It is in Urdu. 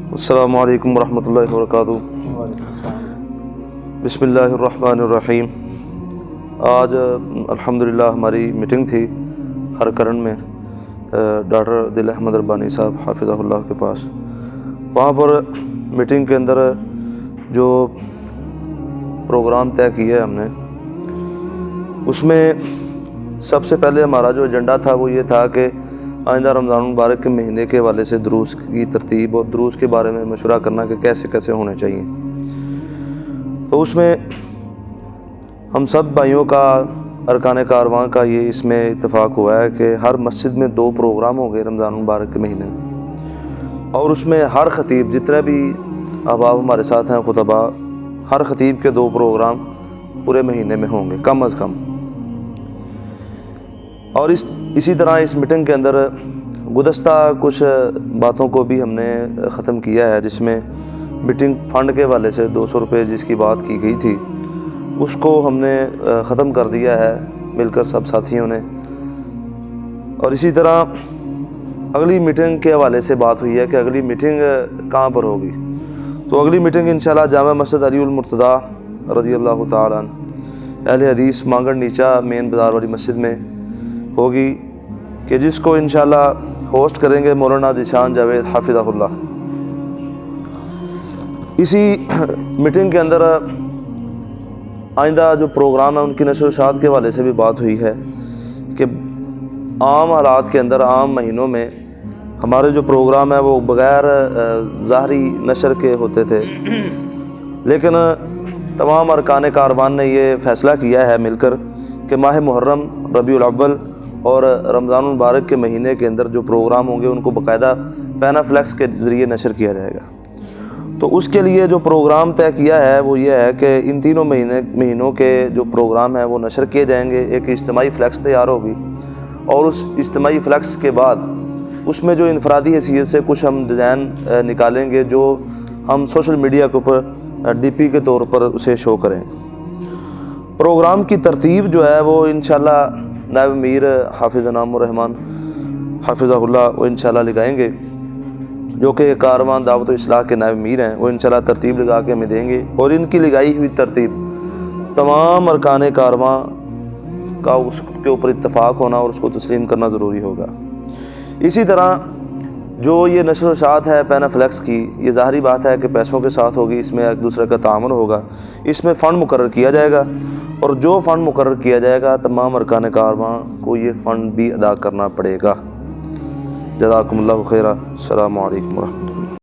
السلام علیکم ورحمۃ اللہ وبرکاتہ۔ بسم اللہ الرحمن الرحیم۔ آج الحمدللہ ہماری میٹنگ تھی ہر کرن میں ڈاکٹر دل احمد ربانی صاحب حافظہ اللہ کے پاس۔ وہاں پر میٹنگ کے اندر جو پروگرام طے کیا ہے ہم نے، اس میں سب سے پہلے ہمارا جو ایجنڈا تھا وہ یہ تھا کہ آئندہ رمضان المبارک کے مہینے کے حوالے سے دروس کی ترتیب اور دروس کے بارے میں مشورہ کرنا کہ کیسے کیسے ہونے چاہیے۔ تو اس میں ہم سب بھائیوں کا، ارکان کارواں کا یہ اس میں اتفاق ہوا ہے کہ ہر مسجد میں 2 پروگرام ہوں گے رمضان المبارک کے مہینے میں، اور اس میں ہر خطیب، جتنے بھی احباب ہمارے ساتھ ہیں خطباء، ہر خطیب کے 2 پروگرام پورے مہینے میں ہوں گے کم از کم۔ اور اسی طرح اس میٹنگ کے اندر گزشتہ کچھ باتوں کو بھی ہم نے ختم کیا ہے، جس میں میٹنگ فنڈ کے حوالے سے 200 روپے جس کی بات کی گئی تھی اس کو ہم نے ختم کر دیا ہے مل کر سب ساتھیوں نے۔ اور اسی طرح اگلی میٹنگ کے حوالے سے بات ہوئی ہے کہ اگلی میٹنگ کہاں پر ہوگی۔ تو اگلی میٹنگ انشاءاللہ جامع مسجد علی المرتضیٰ رضی اللہ تعالیٰ عنہ اہل حدیث مانگڑ نیچا مین بازار والی مسجد میں ہوگی، کہ جس کو انشاءاللہ ہوسٹ کریں گے مولانا ذیشان جاوید حافظہ اللہ۔ اسی میٹنگ کے اندر آئندہ جو پروگرام ہے ان کی نشر و اشاعت کے حوالے سے بھی بات ہوئی ہے کہ عام حالات کے اندر، عام مہینوں میں ہمارے جو پروگرام ہے وہ بغیر ظاہری نشر کے ہوتے تھے، لیکن تمام ارکان کاروان نے یہ فیصلہ کیا ہے مل کر کہ ماہ محرم، ربیع الاول اور رمضان المبارک کے مہینے کے اندر جو پروگرام ہوں گے ان کو باقاعدہ پینا فلیکس کے ذریعے نشر کیا جائے گا۔ تو اس کے لیے جو پروگرام طے کیا ہے وہ یہ ہے کہ ان تینوں مہینوں کے جو پروگرام ہیں وہ نشر کیے جائیں گے۔ ایک اجتماعی فلیکس تیار ہوگی، اور اس اجتماعی فلیکس کے بعد اس میں جو انفرادی حیثیت سے کچھ ہم ڈیزائن نکالیں گے جو ہم سوشل میڈیا کے اوپر ڈی پی کے طور پر اسے شو کریں۔ پروگرام کی ترتیب جو ہے وہ انشاءاللہ نائب امیر حافظ انعام الرحمن حافظہ اللہ وہ انشاءاللہ لگائیں گے، جو کہ کاروان دعوت و اصلاح کے نائب امیر ہیں۔ وہ انشاءاللہ ترتیب لگا کے ہمیں دیں گے، اور ان کی لگائی ہوئی ترتیب تمام ارکان کارواں کا اس کے اوپر اتفاق ہونا اور اس کو تسلیم کرنا ضروری ہوگا۔ اسی طرح جو یہ نشر و اشاعت ہے پینا فلیکس کی، یہ ظاہری بات ہے کہ پیسوں کے ساتھ ہوگی، اس میں ایک دوسرے کا تعاون ہوگا، اس میں فنڈ مقرر کیا جائے گا، اور جو فنڈ مقرر کیا جائے گا تمام ارکان کارواں کو یہ فنڈ بھی ادا کرنا پڑے گا۔ جزاکم اللہ خیرہ۔ السلام علیکم ورحمۃ اللہ۔